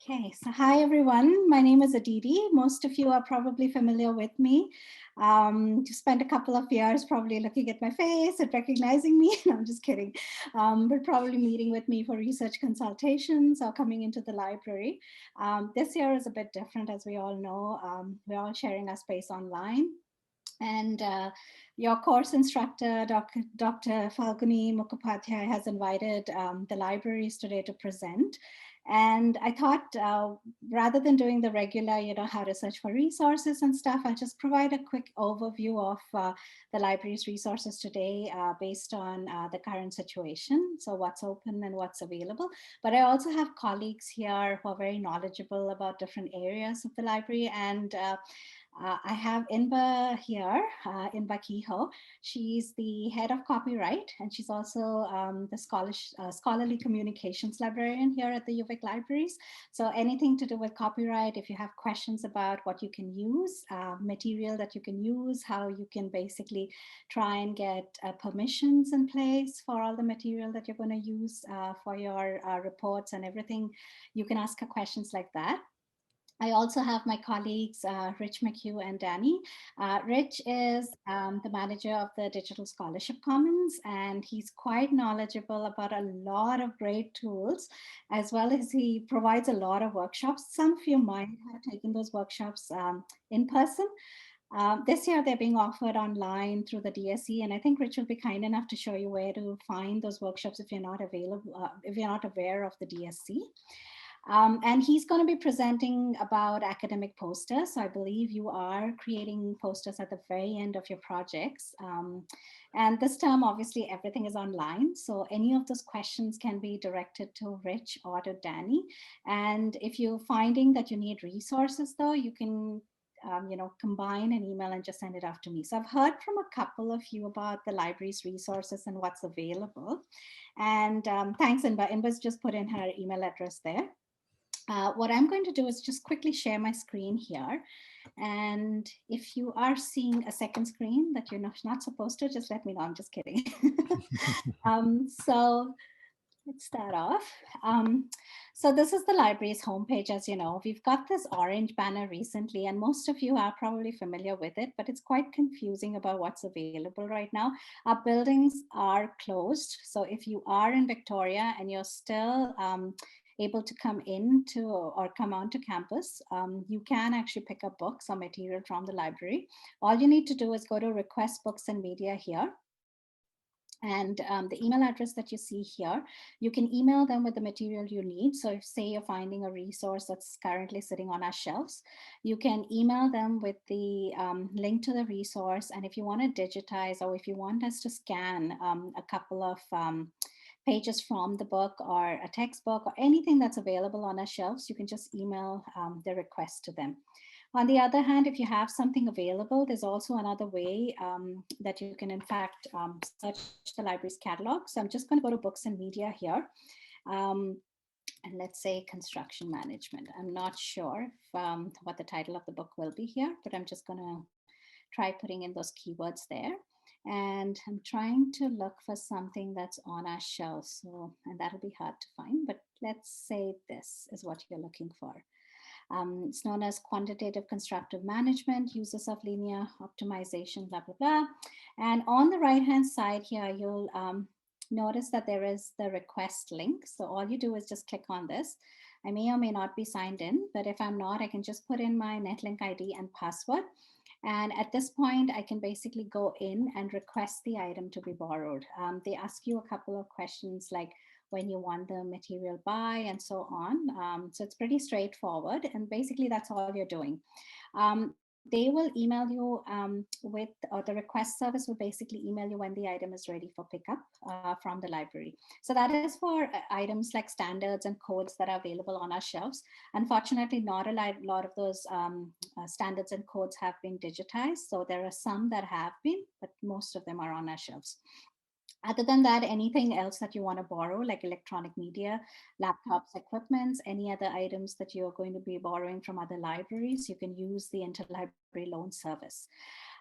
Okay, so hi everyone. My name is Aditi. Most of you are probably familiar with me. You spent a couple of years probably looking at my face and recognizing me. No, I'm just kidding. But probably meeting with me for research consultations or coming into the library. This year is a bit different, as we all know. We're all sharing our space online. And your course instructor, Dr. Falguni Mukhopadhyay, has invited the libraries today to present. And I thought rather than doing the regular, how to search for resources and stuff, I'll just provide a quick overview of the library's resources today based on the current situation. So what's open and what's available. But I also have colleagues here who are very knowledgeable about different areas of the library. And I have Inba here, Inba Kehoe. She's the head of copyright, and she's also the scholarly communications librarian here at the UVic Libraries. So anything to do with copyright, if you have questions about what you can use, material that you can use, how you can basically try and get permissions in place for all the material that you're going to use for your reports and everything, you can ask her questions like that. I also have my colleagues, Rich McHugh and Danny. Rich is the manager of the Digital Scholarship Commons, and he's quite knowledgeable about a lot of great tools, as well as he provides a lot of workshops. Some of you might have taken those workshops in person. This year, they're being offered online through the DSE, and I think Rich will be kind enough to show you where to find those workshops if you're not available, if you're not aware of the DSE. And he's going to be presenting about academic posters. So I believe you are creating posters at the very end of your projects. And this term, obviously, everything is online. So any of those questions can be directed to Rich or to Danny. And if you're finding that you need resources, though, you can combine an email and just send it off to me. So I've heard from a couple of you about the library's resources and what's available. And thanks, Inba. Inba's just put in her email address there. What I'm going to do is just quickly share my screen here. And if you are seeing a second screen that you're not supposed to, just let me know. I'm just kidding. So let's start off. So this is the library's homepage. As you know, we've got this orange banner recently, and most of you are probably familiar with it, but it's quite confusing about what's available right now. Our buildings are closed. So if you are in Victoria and you're still able to come into or come onto campus, you can actually pick up books or material from the library. All you need to do is go to Request Books and Media here. And the email address that you see here, you can email them with the material you need. So if, say, you're finding a resource that's currently sitting on our shelves, you can email them with the link to the resource. And if you want to digitize, or if you want us to scan a couple of pages from the book or a textbook or anything that's available on our shelves, you can just email the request to them. On the other hand, if you have something available, there's also another way that you can, in fact, search the library's catalog. So I'm just going to go to Books and Media here. And let's say construction management. I'm not sure if, what the title of the book will be here, but I'm just going to try putting in those keywords there. And I'm trying to look for something that's on our shelves. So, and that'll be hard to find, but let's say this is what you're looking for. It's known as quantitative constructive management, uses of linear optimization, blah, blah, blah. And on the right-hand side here, you'll notice that there is the request link. So all you do is just click on this. I may or may not be signed in, but if I'm not, I can just put in my Netlink ID and password. And at this point, I can basically go in and request the item to be borrowed. They ask you a couple of questions like when you want the material by and so on. So it's pretty straightforward. And basically, that's all you're doing. They will email you with, or the request service will basically email you when the item is ready for pickup from the library. So that is for items like standards and codes that are available on our shelves. Unfortunately, not a lot of those standards and codes have been digitized. So there are some that have been, but most of them are on our shelves. Other than that, anything else that you want to borrow, like electronic media, laptops, equipments, any other items that you're going to be borrowing from other libraries, you can use the interlibrary loan service.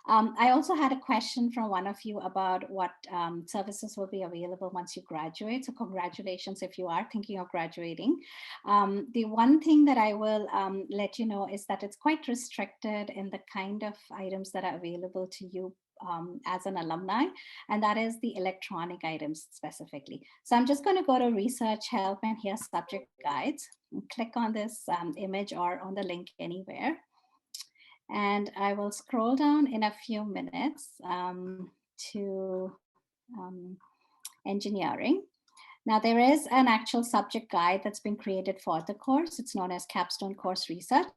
I also had a question from one of you about what services will be available once you graduate. So congratulations if you are thinking of graduating. The one thing that I will let you know is that it's quite restricted in the kind of items that are available to you as an alumni, and that is the electronic items specifically. So I'm just going to go to research help and here subject guides. Click on this image or on the link anywhere. And I will scroll down in a few minutes to engineering. Now there is an actual subject guide that's been created for the course. It's known as Capstone Course Research.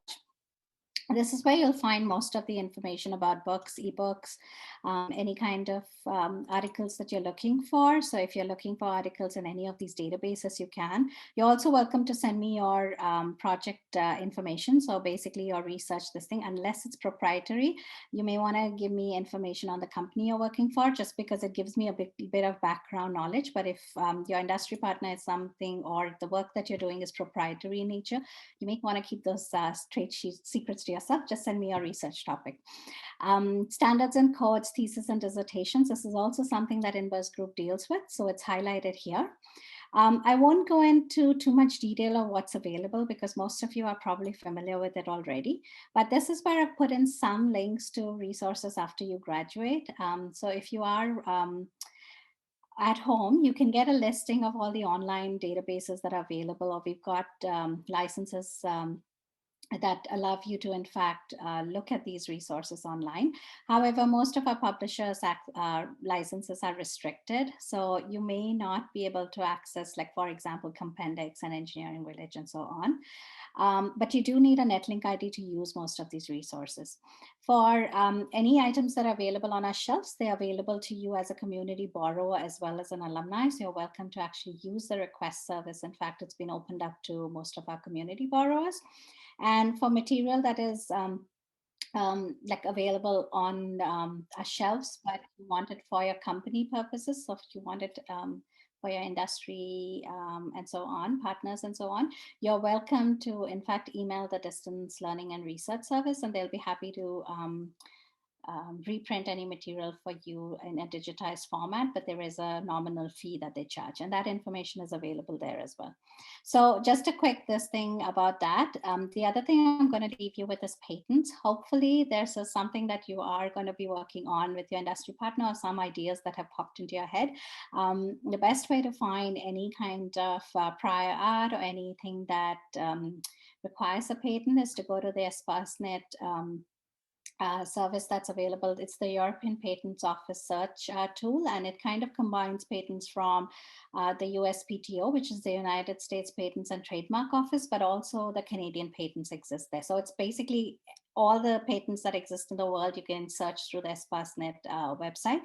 This is where you'll find most of the information about books, ebooks, any kind of articles that you're looking for. So if you're looking for articles in any of these databases, you can. You're also welcome to send me your project information. So basically your research, this thing, unless it's proprietary, you may want to give me information on the company you're working for, just because it gives me a bit of background knowledge. But if your industry partner is something, or the work that you're doing is proprietary in nature, you may want to keep those trade secrets to yourself. Just send me your research topic. Standards and codes, thesis and dissertations. This is also something that Inverse Group deals with, so it's highlighted here. I won't go into too much detail of what's available because most of you are probably familiar with it already, but this is where I've put in some links to resources after you graduate. So if you are at home, you can get a listing of all the online databases that are available, or we've got licenses that allow you to, in fact, look at these resources online. However, most of our publishers' licenses are restricted, so you may not be able to access, like, for example, Compendex and Engineering Village and so on. But you do need a Netlink ID to use most of these resources. For any items that are available on our shelves, they're available to you as a community borrower as well as an alumni. So you're welcome to actually use the request service. In fact, it's been opened up to most of our community borrowers. And for material that is like available on our shelves, but you want it for your company purposes, so if you want it for your industry and so on, partners and so on, you're welcome to, in fact, email the Distance Learning and Research Service, and they'll be happy to reprint any material for you in a digitized format, but there is a nominal fee that they charge, and that information is available there as well. So just a quick thing about that. The other thing I'm going to leave you with is patents. Hopefully there's something that you are going to be working on with your industry partner, or some ideas that have popped into your head. The best way to find any kind of prior art or anything that requires a patent is to go to the ESPASnet service that's available. It's the European Patents Office search tool, and it kind of combines patents from the USPTO, which is the United States Patents and Trademark Office, but also the Canadian patents exist there. So it's basically all the patents that exist in the world. You can search through the ESPASnet website.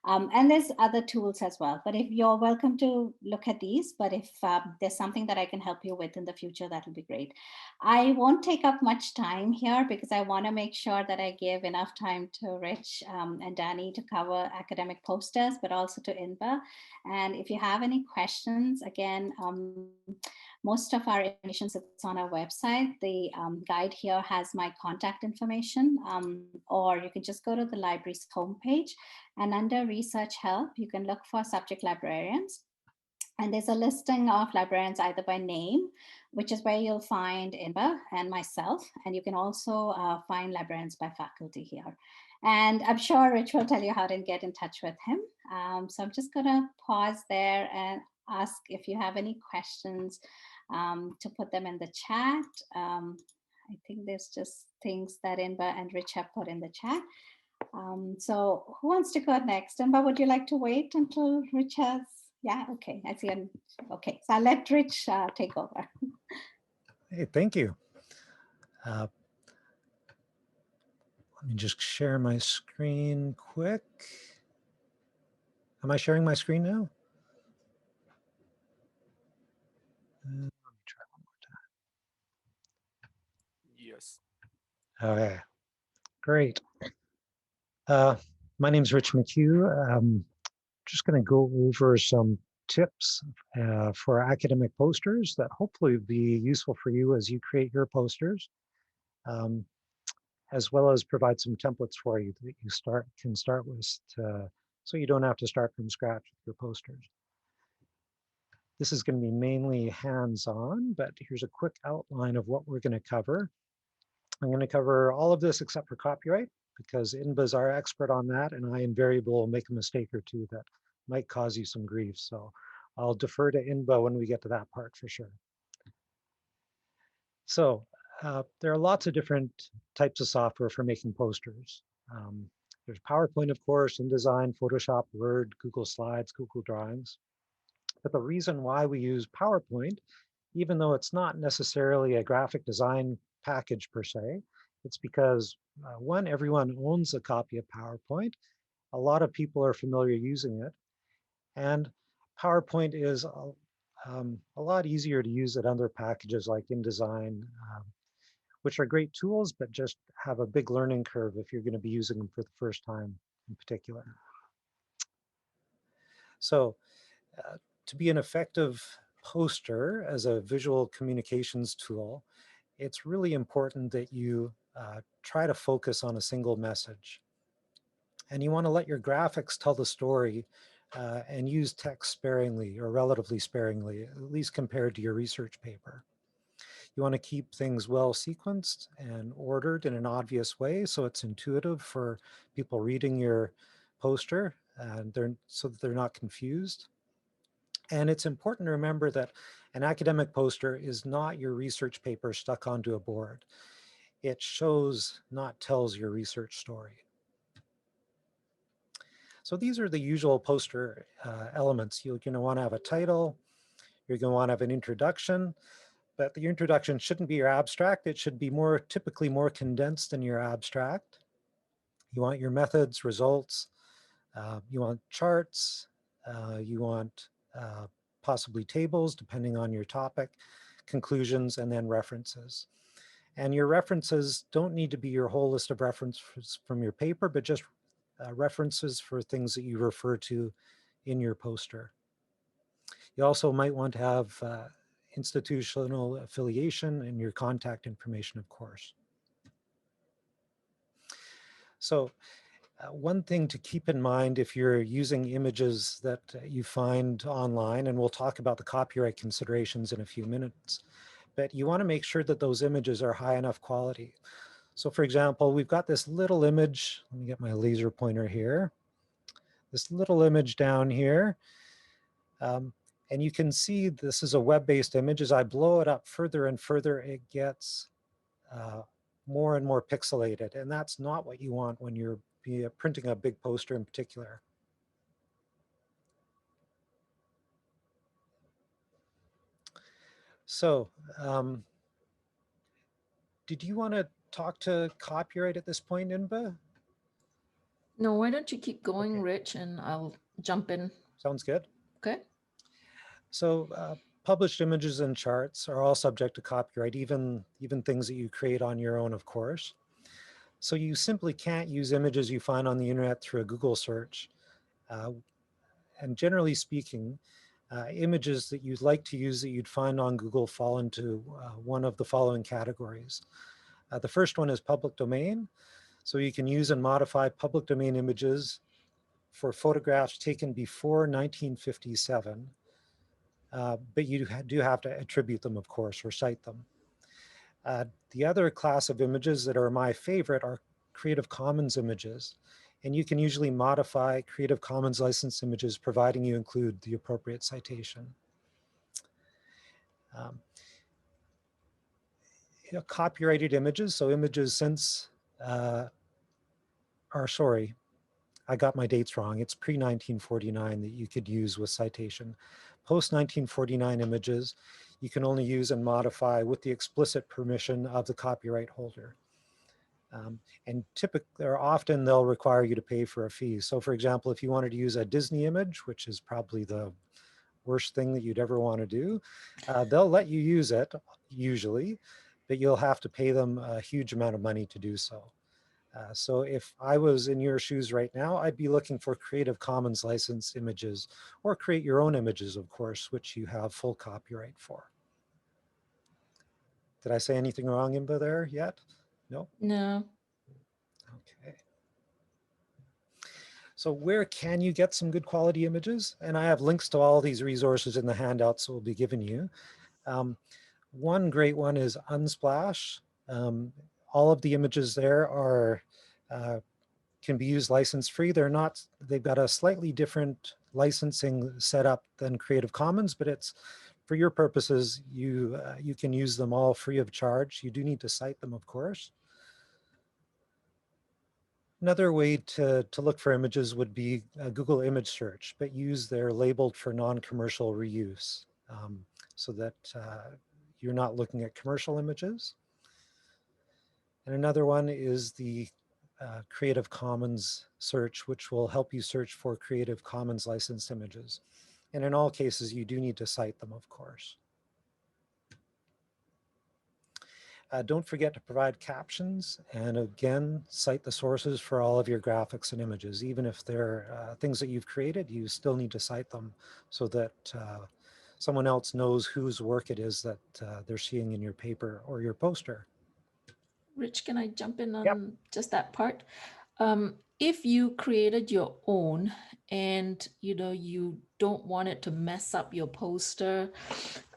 And there's other tools as well, but if you're welcome to look at these, but if there's something that I can help you with in the future, that'll be great. I won't take up much time here because I want to make sure that I give enough time to Rich and Danny to cover academic posters, but also to Inba. And if you have any questions, again, most of our information sits on our website. The guide here has my contact information, or you can just go to the library's homepage, and under research help, you can look for subject librarians. And there's a listing of librarians either by name, which is where you'll find Inba and myself. And you can also find librarians by faculty here. And I'm sure Rich will tell you how to get in touch with him. So I'm just going to pause there and ask if you have any questions to put them in the chat. I think there's just things that Inba and Rich have put in the chat. So who wants to go next? Inba, would you like to wait until Rich has? Yeah, okay, I see. Okay, so I'll let Rich take over. Hey, thank you. Let me just share my screen quick. Am I sharing my screen now? Let me try one more time. Yes. Okay, great. My name is Rich McHugh. Just going to go over some tips for academic posters that hopefully will be useful for you as you create your posters. as well as provide some templates for you that you can start with so you don't have to start from scratch with your posters. This is going to be mainly hands-on, but here's a quick outline of what we're going to cover. I'm going to cover all of this except for copyright because Inba's our expert on that, and I invariably will make a mistake or two that might cause you some grief. So I'll defer to Inba when we get to that part for sure. So there are lots of different types of software for making posters. There's PowerPoint, of course, InDesign, Photoshop, Word, Google Slides, Google Drawings. But the reason why we use PowerPoint, even though it's not necessarily a graphic design package per se, it's because one, everyone owns a copy of PowerPoint. A lot of people are familiar using it. And PowerPoint is a lot easier to use than other packages like InDesign, which are great tools, but just have a big learning curve if you're going to be using them for the first time in particular. So to be an effective poster as a visual communications tool, it's really important that you try to focus on a single message. And you want to let your graphics tell the story and use text sparingly or relatively sparingly, at least compared to your research paper. You want to keep things well sequenced and ordered in an obvious way so it's intuitive for people reading your poster and so that they're not confused. And it's important to remember that an academic poster is not your research paper stuck onto a board. It shows, not tells your research story. So these are the usual poster elements. You're going to want to have a title. You're going to want to have an introduction, but the introduction shouldn't be your abstract. It should be typically more condensed than your abstract. You want your methods, results. You want charts. You want possibly tables, depending on your topic, conclusions, and then references. And your references don't need to be your whole list of references from your paper, but just references for things that you refer to in your poster. You also might want to have institutional affiliation and your contact information, of course. So one thing to keep in mind if you're using images that you find online, and we'll talk about the copyright considerations in a few minutes, but you want to make sure that those images are high enough quality. So for example, we've got this little image. Let me get my laser pointer here. This little image down here. And you can see this is a web-based image. As I blow it up further and further, it gets more and more pixelated. And that's not what you want when you're printing a big poster in particular. So did you want to talk to copyright at this point, Inba? No, why don't you keep going, Okay. Rich, and I'll jump in. Sounds good. Okay. So published images and charts are all subject to copyright, even things that you create on your own, of course. So you simply can't use images you find on the internet through a Google search. And generally speaking, images that you'd like to use that you'd find on Google fall into one of the following categories. The first one is public domain. So you can use and modify public domain images for photographs taken before 1957. But you do have to attribute them, of course, or cite them. The other class of images that are my favorite are Creative Commons images. And you can usually modify Creative Commons licensed images, providing you include the appropriate citation. Copyrighted images, so images since, sorry, I got my dates wrong. It's pre-1949 that you could use with citation. Post-1949 images, you can only use and modify with the explicit permission of the copyright holder. And typically, or often they'll require you to pay for a fee. So for example, if you wanted to use a Disney image, which is probably the worst thing that you'd ever want to do, they'll let you use it usually, but you'll have to pay them a huge amount of money to do so. So if I was in your shoes right now, I'd be looking for Creative Commons licensed images, or create your own images, of course, which you have full copyright for. Did I say anything wrong, Imba, there yet? No? No. Okay. So where can you get some good quality images? And I have links to all these resources in the handouts we'll be giving you. One great one is Unsplash. All of the images there are can be used license free. They've got a slightly different licensing setup than Creative Commons, but it's for your purposes, you can use them all free of charge. You do need to cite them, of course. Another way to look for images would be Google image search, but use their labeled for non-commercial reuse so that you're not looking at commercial images. And another one is the Creative Commons search, which will help you search for Creative Commons licensed images. And in all cases, you do need to cite them, of course. Don't forget to provide captions, and again, cite the sources for all of your graphics and images. Even if they're things that you've created, you still need to cite them so that someone else knows whose work it is that they're seeing in your paper or your poster. Rich, can I jump in on Yep. just that part? If you created your own and you don't want it to mess up your poster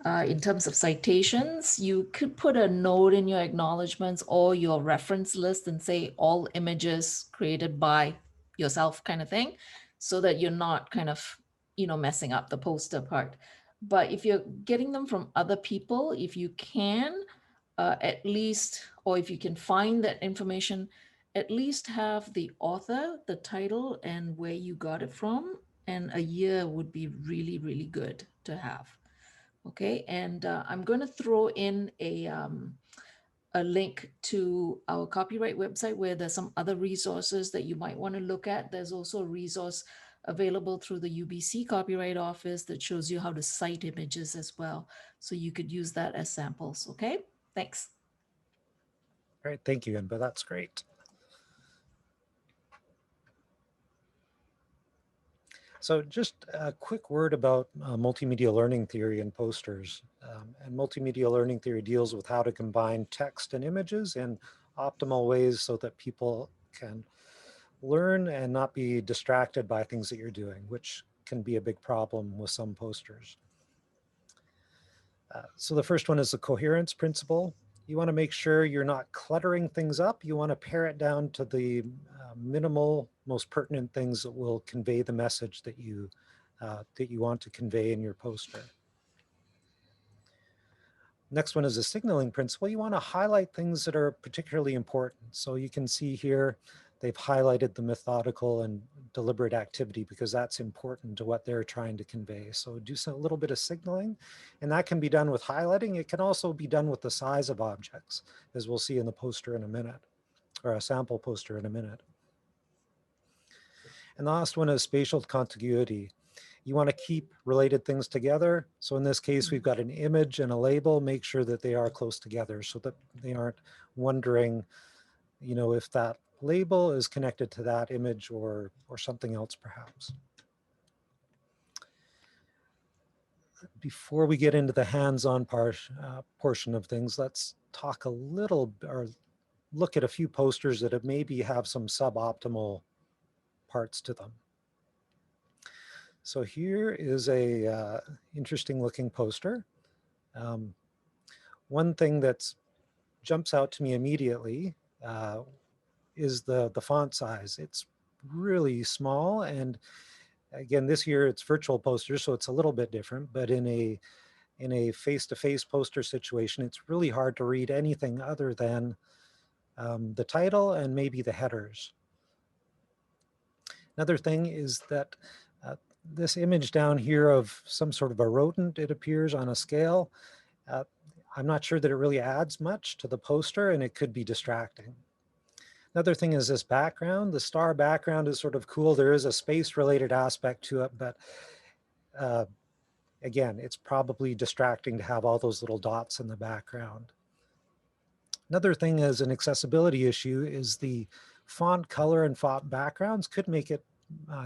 in terms of citations, you could put a note in your acknowledgements or your reference list and say all images created by yourself kind of thing, so that you're not kind of messing up the poster part. But if you're getting them from other people, if you can, at least, or if you can find that information, at least have the author, the title, and where you got it from. And a year would be really, really good to have. Okay, and I'm going to throw in a link to our copyright website where there's some other resources that you might want to look at. There's also a resource available through the UBC Copyright Office that shows you how to cite images as well. So you could use that as samples. Okay, thanks. All right, thank you, Inba. That's great. So just a quick word about multimedia learning theory and posters. And multimedia learning theory deals with how to combine text and images in optimal ways so that people can learn and not be distracted by things that you're doing, which can be a big problem with some posters. So the first one is the coherence principle. You want to make sure you're not cluttering things up. You want to pare it down to the minimal, most pertinent things that will convey the message that you want to convey in your poster. Next one is the signaling principle. You want to highlight things that are particularly important. So you can see here, they've highlighted the methodical and deliberate activity because that's important to what they're trying to convey. So do a little bit of signaling, and that can be done with highlighting. It can also be done with the size of objects, as we'll see in the poster in a minute, or a sample poster in a minute. And the last one is spatial contiguity. You want to keep related things together. So in this case, we've got an image and a label. Make sure that they are close together so that they aren't wondering, if that label is connected to that image or something else perhaps. Before we get into the hands-on portion of things, let's talk a little or look at a few posters that maybe have some suboptimal parts to them. So here is a interesting looking poster. One thing that jumps out to me immediately is the font size. It's really small, and again, this year it's virtual posters, so it's a little bit different, but in a face-to-face poster situation, it's really hard to read anything other than the title and maybe the headers. Another thing is that this image down here of some sort of a rodent, it appears on a scale. I'm not sure that it really adds much to the poster, and it could be distracting. Another thing is this background. The star background is sort of cool. There is a space-related aspect to it, but again, it's probably distracting to have all those little dots in the background. Another thing as an accessibility issue is the font color and font backgrounds could make it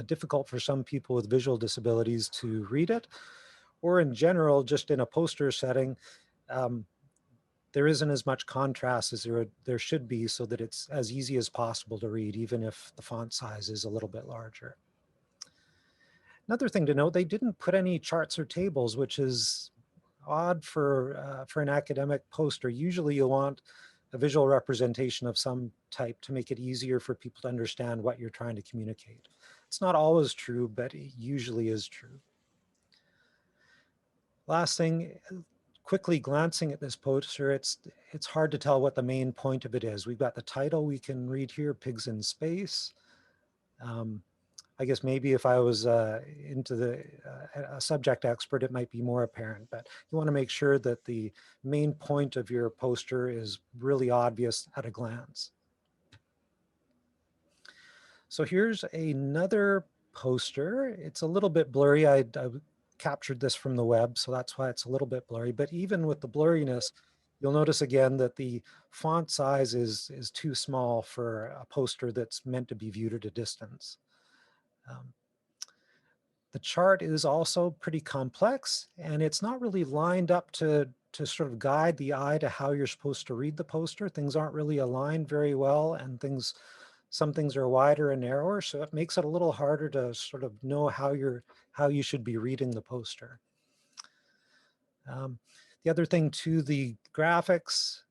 difficult for some people with visual disabilities to read it, or in general, just in a poster setting, there isn't as much contrast as there should be, so that it's as easy as possible to read, even if the font size is a little bit larger. Another thing to note, they didn't put any charts or tables, which is odd for an academic poster. Usually you'll want a visual representation of some type to make it easier for people to understand what you're trying to communicate. It's not always true, but it usually is true. Last thing, quickly glancing at this poster, it's hard to tell what the main point of it is. We've got the title we can read here, Pigs in Space. I guess maybe if I was into a subject expert, it might be more apparent, but you want to make sure that the main point of your poster is really obvious at a glance. So here's another poster. It's a little bit blurry. I captured this from the web, so that's why it's a little bit blurry. But even with the blurriness, you'll notice again that the font size is too small for a poster that's meant to be viewed at a distance. The chart is also pretty complex, and it's not really lined up to sort of guide the eye to how you're supposed to read the poster. Things aren't really aligned very well, and some things are wider and narrower, so it makes it a little harder to sort of know how you should be reading the poster. The other thing too, the graphics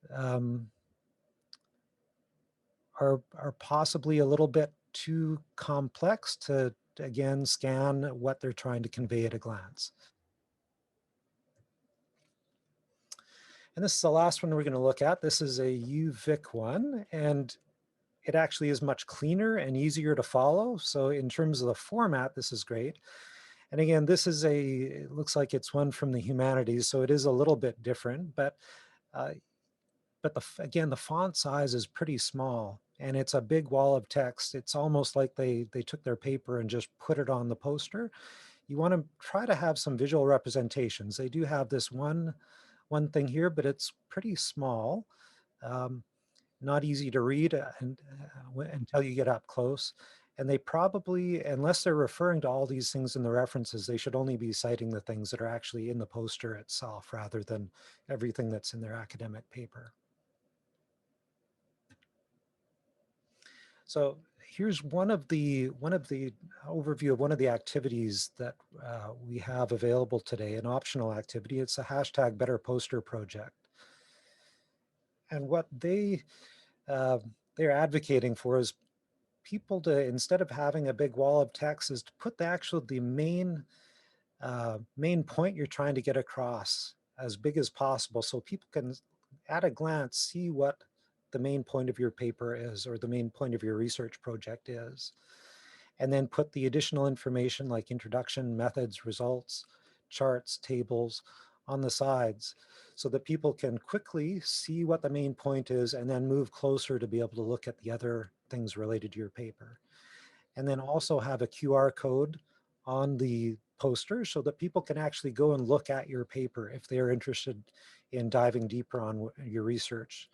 are possibly a little bit too complex to again scan what they're trying to convey at a glance. And this is the last one we're going to look at. This is a UVic one, and it actually is much cleaner and easier to follow. So in terms of the format, this is great. And again, this is it looks like it's one from the humanities, so it is a little bit different, but again, the font size is pretty small, and it's a big wall of text. It's almost like they took their paper and just put it on the poster. You want to try to have some visual representations. They do have this one thing here, but it's pretty small, not easy to read until you get up close. And they probably, unless they're referring to all these things in the references, they should only be citing the things that are actually in the poster itself rather than everything that's in their academic paper. So here's one of the overview of one of the activities that we have available today, an optional activity. It's a hashtag Better Poster project. And what they're advocating for is people to, instead of having a big wall of text, is to put the main point you're trying to get across as big as possible, so people can at a glance see what the main point of your paper is, or the main point of your research project is. And then put the additional information like introduction, methods, results, charts, tables on the sides, so that people can quickly see what the main point is and then move closer to be able to look at the other things related to your paper. And then also have a QR code on the poster so that people can actually go and look at your paper if they're interested in diving deeper on your research.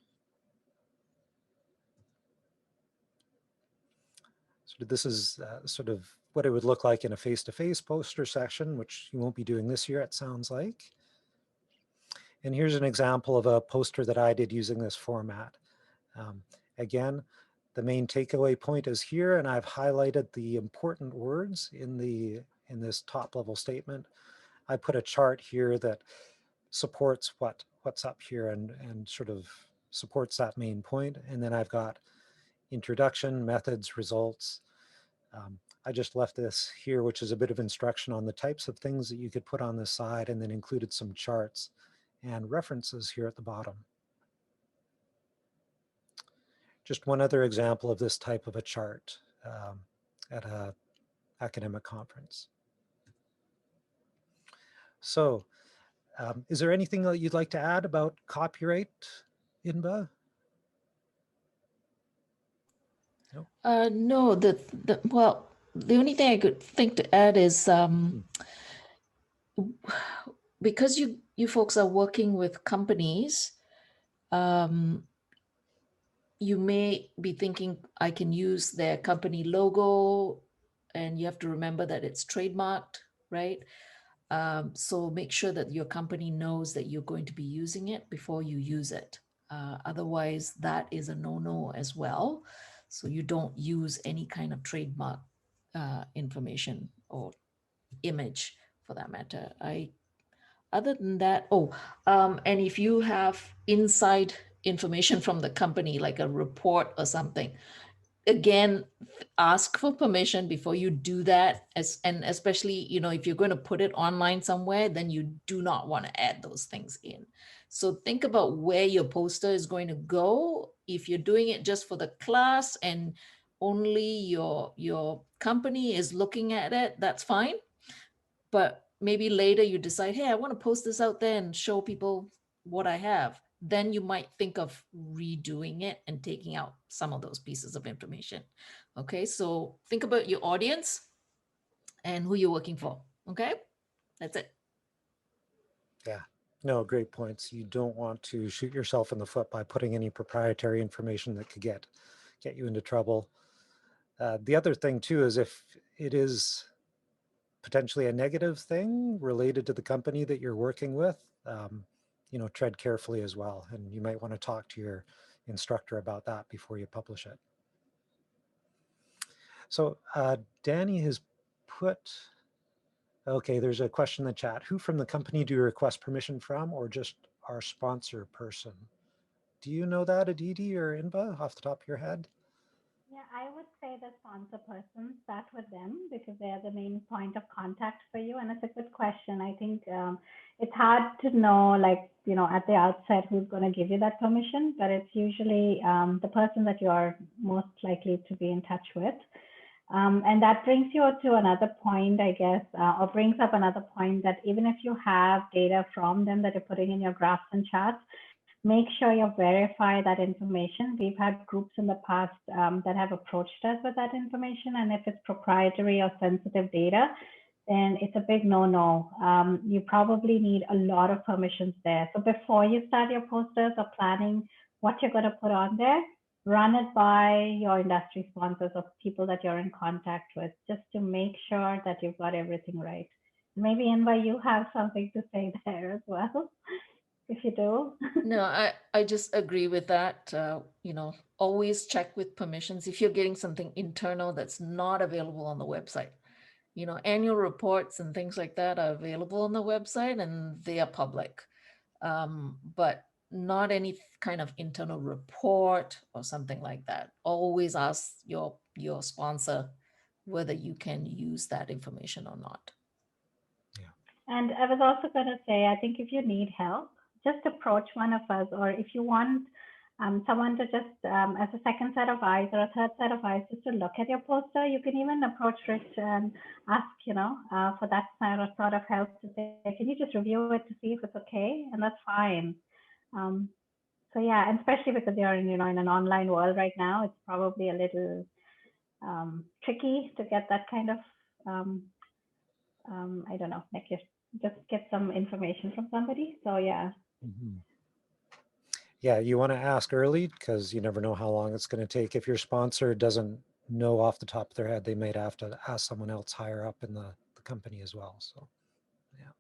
So this is sort of what it would look like in a face-to-face poster session, which you won't be doing this year, it sounds like. And here's an example of a poster that I did using this format. Again, the main takeaway point is here, and I've highlighted the important words in this top level statement. I put a chart here that supports what's up here and sort of supports that main point. And then I've got introduction, methods, results. I just left this here, which is a bit of instruction on the types of things that you could put on the side, and then included some charts and references here at the bottom. Just one other example of this type of a chart at an academic conference. So is there anything that you'd like to add about copyright, Inba? No? No, well, the only thing I could think to add is because you folks are working with companies, you may be thinking I can use their company logo, and you have to remember that it's trademarked, right? So make sure that your company knows that you're going to be using it before you use it. Otherwise, that is a no-no as well. So you don't use any kind of trademark information or image for that matter. Other than that, and if you have inside information from the company, like a report or something, again, ask for permission before you do that. And especially, if you're going to put it online somewhere, then you do not want to add those things in. So think about where your poster is going to go. If you're doing it just for the class and only your company is looking at it, that's fine. But maybe later you decide, hey, I want to post this out there and show people what I have. Then you might think of redoing it and taking out some of those pieces of information. Okay, so think about your audience and who you're working for. Okay, that's it. Yeah, no, great points. You don't want to shoot yourself in the foot by putting any proprietary information that could get you into trouble. The other thing too is if it is potentially a negative thing related to the company that you're working with, tread carefully as well. And you might want to talk to your instructor about that before you publish it. So Danny has put, okay, there's a question in the chat. Who from the company do you request permission from, or just our sponsor person? Do you know that, Aditi or Inba, off the top of your head? Yeah, I would say the sponsor person, start with them because they're the main point of contact for you. And it's a good question. I think it's hard to know, at the outset, who's going to give you that permission, but it's usually the person that you're most likely to be in touch with. And that brings you to another point, I guess, or brings up another point that even if you have data from them that you're putting in your graphs and charts, make sure you verify that information. We've had groups in the past that have approached us with that information. And if it's proprietary or sensitive data, then it's a big no-no. You probably need a lot of permissions there. So before you start your posters or planning what you're going to put on there, run it by your industry sponsors or people that you're in contact with, just to make sure that you've got everything right. Maybe, Inba, you have something to say there as well. If you do. No, I just agree with that. Always check with permissions if you're getting something internal that's not available on the website. Annual reports and things like that are available on the website and they are public. But not any kind of internal report or something like that. Always ask your sponsor whether you can use that information or not. Yeah. And I was also going to say, I think if you need help, just approach one of us, or if you want someone to just, as a second set of eyes or a third set of eyes, just to look at your poster, you can even approach Rich and ask, for that sort of help to say, can you just review it to see if it's okay? And that's fine. So yeah, and especially because you're in, in an online world right now, it's probably a little tricky to get that kind of, I don't know, just get some information from somebody. So yeah. Mm-hmm. Yeah, you want to ask early because you never know how long it's going to take. If your sponsor doesn't know off the top of their head, they might have to ask someone else higher up in the company as well. So, yeah.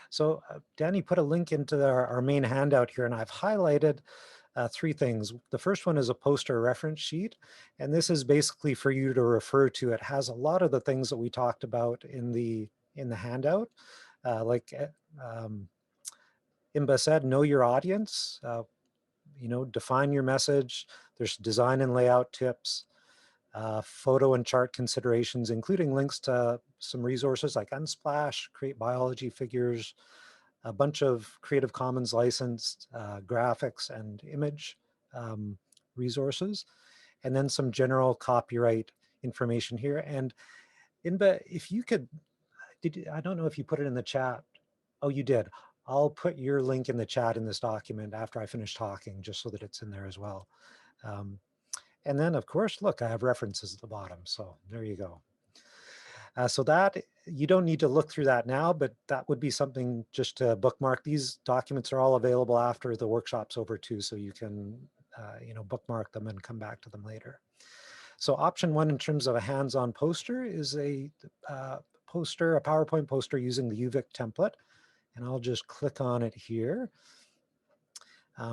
So Danny put a link into our main handout here, and I've highlighted 3 things. The first one is a poster reference sheet, and this is basically for you to refer to. It has a lot of the things that we talked about in the handout, like Imba said, know your audience. Define your message. There's design and layout tips, photo and chart considerations, including links to some resources like Unsplash, Create Biology Figures, a bunch of Creative Commons licensed graphics and image resources, and then some general copyright information here. And Inba, if you could, I don't know if you put it in the chat. Oh, you did. I'll put your link in the chat in this document after I finish talking, just so that it's in there as well. And then, of course, look, I have references at the bottom. So there you go. So that, you don't need to look through that now, but that would be something just to bookmark. These documents are all available after the workshop's over too, so you can bookmark them and come back to them later. So option 1 in terms of a hands-on poster is a poster, a PowerPoint poster using the UVic template. And I'll just click on it here.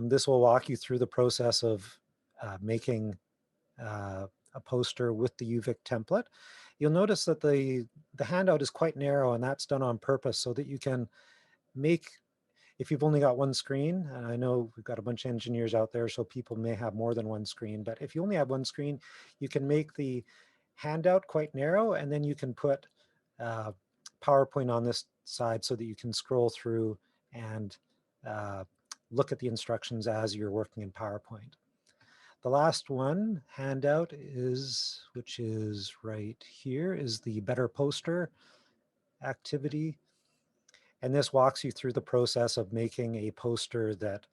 This will walk you through the process of making a poster with the UVic template. You'll notice that the handout is quite narrow, and that's done on purpose so that you can make, if you've only got one screen, and I know we've got a bunch of engineers out there, so people may have more than one screen, but if you only have one screen, you can make the handout quite narrow, and then you can put PowerPoint on this side so that you can scroll through and look at the instructions as you're working in PowerPoint. The last one, handout, which is right here, is the Better Poster activity. And this walks you through the process of making a poster that,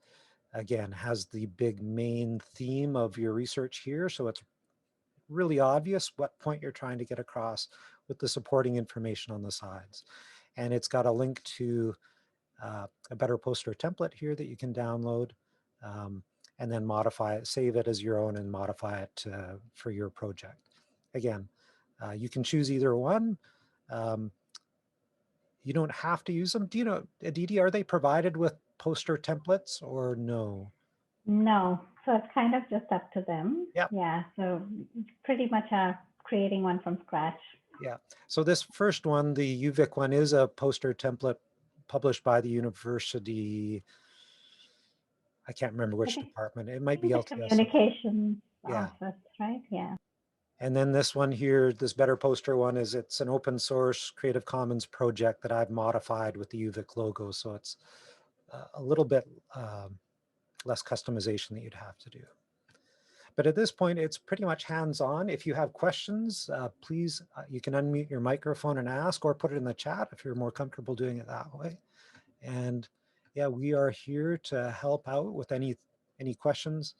again, has the big main theme of your research here. So it's really obvious what point you're trying to get across with the supporting information on the sides. And it's got a link to a Better Poster template here that you can download and then modify it, save it as your own and modify it for your project. Again, you can choose either one. You don't have to use them. Do you know, Aditi, are they provided with poster templates or no? No, so it's kind of just up to them. Yep. Yeah, so pretty much creating one from scratch. Yeah, so this first one, the UVic one, is a poster template published by the university. I can't remember which department. It might be the LTS. Communications Yeah. office, right? Yeah. And then this one here, this Better Poster one, it's an open source Creative Commons project that I've modified with the UVic logo. So it's a little bit less customization that you'd have to do. But at this point, it's pretty much hands-on. If you have questions, please, you can unmute your microphone and ask, or put it in the chat if you're more comfortable doing it that way. And yeah, we are here to help out with any questions.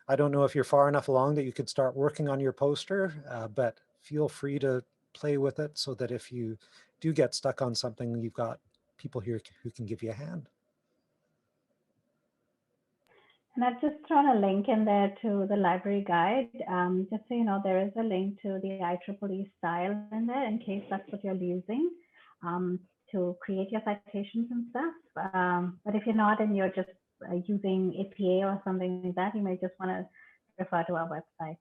I don't know if you're far enough along that you could start working on your poster, but feel free to play with it so that if you do get stuck on something, you've got people here who can give you a hand. And I've just thrown a link in there to the library guide. Just so you know, there is a link to the IEEE style in there in case that's what you're using to create your citations and stuff. But if you're not and you're just using APA or something like that, you may just want to refer to our website.